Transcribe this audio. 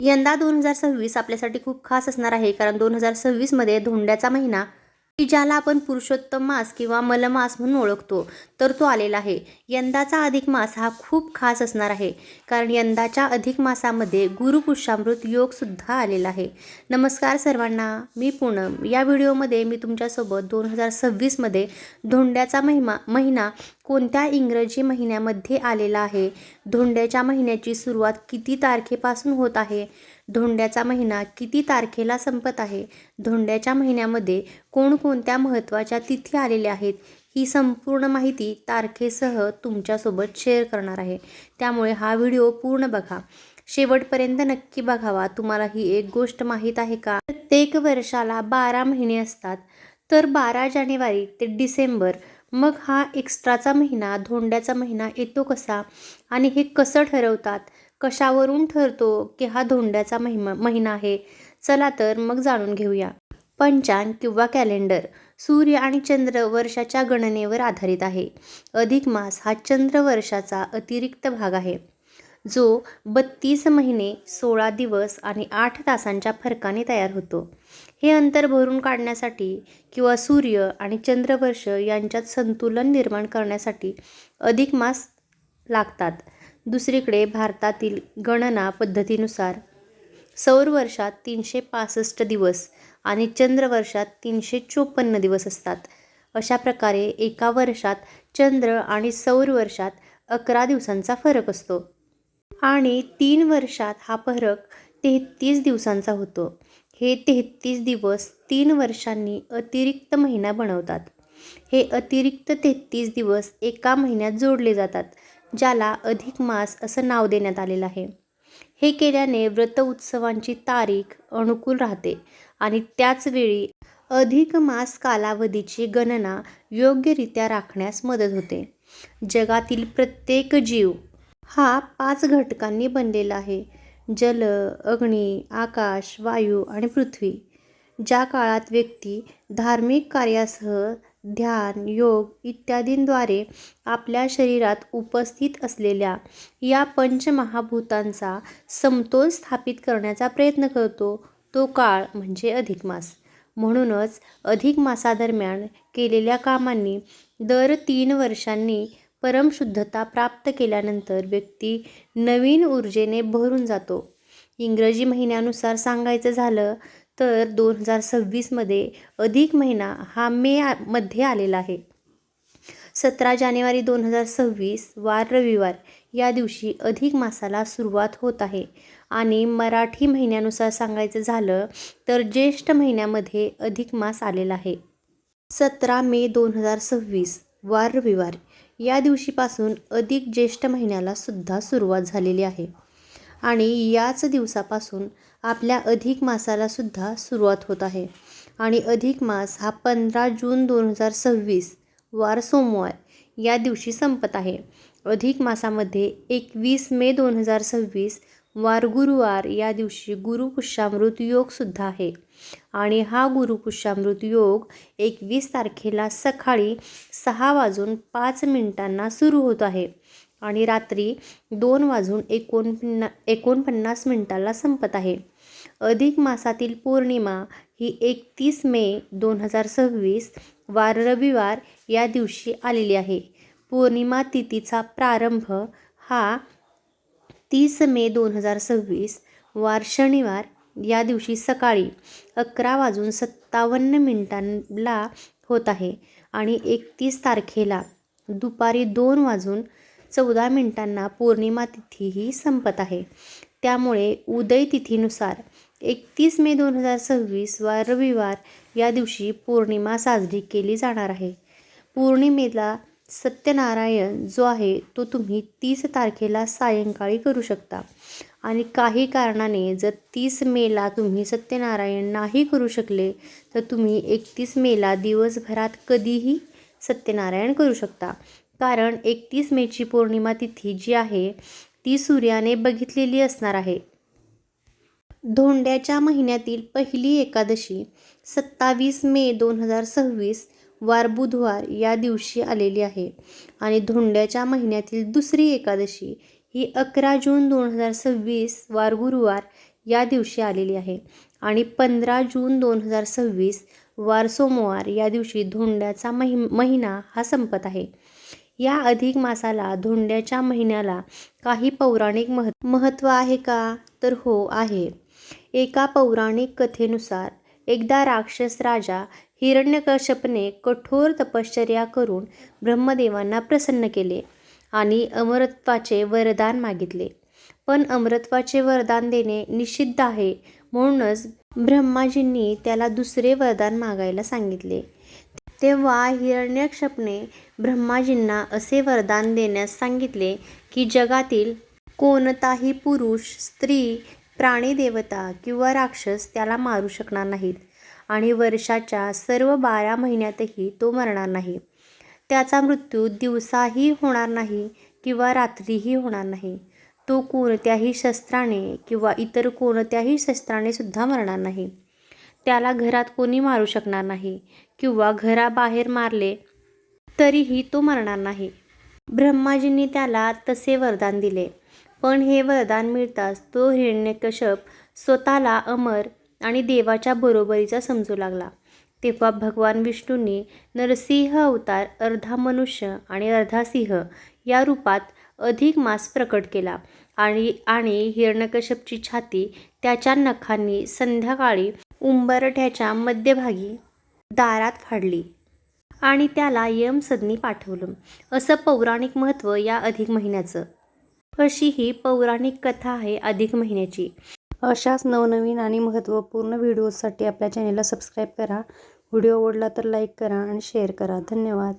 यंदा 2026 आपल्यासाठी खूप खास असणार आहे, कारण 2026 मध्ये धोंड्याचा महिना, की ज्याला आपण पुरुषोत्तम मास किंवा मलमास म्हणून ओळखतो, तर तो आलेला आहे. यंदाचा अधिक मास हा खूप खास असणार आहे, कारण यंदाच्या अधिक मासामध्ये गुरुपुष्यामृत योग सुद्धा आलेला आहे. नमस्कार सर्वांना, मी पूनम. या व्हिडिओमध्ये मी तुमच्यासोबत 2026 मध्ये धोंड्याचा महिना कोणत्या इंग्रजी महिन्यामध्ये आलेला आहे, धोंड्याच्या महिन्याची सुरुवात किती तारखेपासून होत आहे, धोंड्याचा महिना किती तारखेला संपत आहे, धोंड्याच्या महिन्यामध्ये कोणकोणत्या महत्त्वाच्या तिथी आलेल्या आहेत, ही संपूर्ण माहिती तारखेसह तुमच्यासोबत शेअर करणार आहे. त्यामुळे हा व्हिडिओ पूर्ण बघा, शेवटपर्यंत नक्की बघावा. तुम्हाला ही एक गोष्ट माहीत आहे का, प्रत्येक वर्षाला 12 महिने असतात, तर 12 जानेवारी ते डिसेंबर, मग हा एक्स्ट्राचा महिना धोंड्याचा महिना येतो कसा आणि हे कसं ठरवतात, कशावरून ठरतो की हा धोंड्याचा महिना आहे? चला तर मग जाणून घेऊया. पंचांग किंवा कॅलेंडर सूर्य आणि चंद्र वर्षाच्या गणनेवर आधारित आहे. अधिक मास हा चंद्र वर्षाचा अतिरिक्त भाग आहे, जो 32 महिने 16 दिवस आणि 8 तासांच्या फरकाने तयार होतो. हे अंतर भरून काढण्यासाठी किंवा सूर्य आणि चंद्रवर्ष यांच्यात संतुलन निर्माण करण्यासाठी अधिक मास लागतात. दुसरीकडे भारतातील गणना पद्धतीनुसार सौर वर्षात 365 दिवस आणि चंद्रवर्षात 354 दिवस असतात. अशा प्रकारे एका वर्षात चंद्र आणि सौर वर्षात 11 दिवसांचा फरक असतो आणि 3 वर्षात हा फरक 33 दिवसांचा होतो. हे 33 दिवस 3 वर्षांनी अतिरिक्त महिना बनवतात. हे अतिरिक्त 33 दिवस एका महिन्यात जोडले जातात, ज्याला अधिक मास असं नाव देण्यात आलेलं आहे. हे केल्याने व्रत उत्सवांची तारीख अनुकूल राहते आणि त्याच वेळी अधिक मास कालावधीची गणना योग्यरित्या राखण्यास मदत होते. जगातील प्रत्येक जीव हा 5 घटकांनी बनलेला आहे: जल, अग्नी, आकाश, वायू आणि पृथ्वी. ज्या काळात व्यक्ती धार्मिक कार्यासह ध्यान, योग इत्यादींद्वारे आपल्या शरीरात उपस्थित असलेल्या या पंचमहाभूतांचा समतोल स्थापित करण्याचा प्रयत्न करतो, तो काळ म्हणजे अधिक मास. म्हणूनच अधिक मासादरम्यान केलेल्या कामांनी दर 3 वर्षांनी परमशुद्धता प्राप्त केल्यानंतर व्यक्ती नवीन ऊर्जेने भरून जातो. इंग्रजी महिन्यानुसार सांगायचं झालं तर 2026 मध्ये अधिक महिना हा मे मध्ये आलेला आहे. 17 जानेवारी 2026 वार रविवार या दिवशी अधिक मासाला सुरुवात होत आहे आणि मराठी महिन्यानुसार सांगायचं झालं तर ज्येष्ठ महिन्यामध्ये अधिक मास आलेला आहे. 17 मे 2026 वार रविवार या दिवशीपासून अधिक ज्येष्ठ महिन्याला सुद्धा सुरुवात झालेली आहे आणि याच दिवसापासून आपल्या अधिक मासाला सुद्धा सुरुवात होत आहे. आणि अधिक मास हा 15 जून 2026 वार सोमवार या दिवशी संपत आहे. अधिक मासामध्ये 21 मे 2026 वार गुरुवार या दिवशी गुरुपुष्यामृत योग सुद्धा आहे आणि हा गुरुपुष्यामृत योग 21 तारखेला सकाळी 6:05 सुरू होत आहे आणि रात्री 2:49 संपत आहे. अधिक मासातील पौर्णिमा ही 31 मे 2026 वार रविवार या दिवशी आलेली आहे. पौर्णिमा तिथीचा प्रारंभ हा 30 मे 2026 वार शनिवार या दिवशी सकाळी 11:57 होत आहे आणि 31 तारखेला दुपारी 2:14 पौर्णिमा तिथीही संपत आहे. त्यामुळे उदय तिथीनुसार 31 मे 2026 वार रविवार या दिवशी पौर्णिमा साजरी केली जाणार आहे. पौर्णिमेला सत्यनारायण जो आहे तो तुम्ही 30 तारखेला सायंकाळी करू शकता आणि काही कारणाने जर 30 मेला तुम्ही सत्यनारायण नाही करू शकले तर तुम्ही 31 मेला दिवसभरात कधीही सत्यनारायण करू शकता, कारण 31 मेची पौर्णिमा तिथी जी आहे ती सूर्याने बघितलेली असणार आहे. धोंड्याच्या महिन्यातील पहिली एकादशी 27 मे 2026 वार बुधवार या दिवशी आलेली आहे आणि धोंड्याच्या महिन्यातील दुसरी एकादशी ही 11 जून 2026 वार गुरुवार या दिवशी आलेली आहे आणि 15 जून 2026 वार सोमवार या दिवशी धोंड्याचा महिना हा संपत आहे. या अधिक मासाला धोंड्याच्या महिन्याला काही पौराणिक महत्त्व आहे का? तर हो आहे. एका पौराणिक कथेनुसार एकदा राक्षस राजा हिरण्यकश्यपने कठोर तपश्चर्या करून ब्रह्मदेवांना प्रसन्न केले आणि अमरत्वाचे वरदान मागितले. पण अमरत्वाचे वरदान देणे निषिद्ध आहे, म्हणूनच ब्रह्माजींनी त्याला दुसरे वरदान मागायला सांगितले. तेव्हा हिरण्यकश्यपने ब्रह्माजींना असे वरदान देण्यास सांगितले की जगातील कोणताही पुरुष, स्त्री, प्राणीदेवता किंवा राक्षस त्याला मारू शकणार नाहीत आणि वर्षाच्या सर्व 12 महिन्यातही तो मरणार नाही. त्याचा मृत्यू दिवसाही होणार नाही किंवा रात्रीही होणार नाही. तो कोणत्याही शस्त्राने किंवा इतर कोणत्याही शस्त्राने सुद्धा मरणार नाही. त्याला घरात कोणी मारू शकणार नाही किंवा घराबाहेर मारले तरीही तो मरणार नाही. ब्रह्माजींनी त्याला तसे वरदान दिले. पण हे वरदान मिळताच तो हिरण्यकश्यप स्वतःला अमर आणि देवाच्या बरोबरीचा समजू लागला. तेव्हा भगवान विष्णूंनी नरसिंह अवतार अर्धा मनुष्य आणि अर्धा सिंह या रूपात अधिक मास प्रकट केला आणि हिरण्यकश्यपची छाती त्याच्या नखांनी संध्याकाळी उंबरठ्याच्या मध्यभागी दारात फाडली आणि त्याला यमसदनी पाठवलं. असं पौराणिक महत्त्व या अधिक महिन्याचं. अशी ही पौराणिक कथा आहे अधिक महिन्याची. अशाच नवनवीन आणि महत्त्वपूर्ण व्हिडिओसाठी आपल्या चॅनेलला सबस्क्राईब करा. व्हिडिओ आवडला तर लाईक करा आणि शेअर करा. धन्यवाद.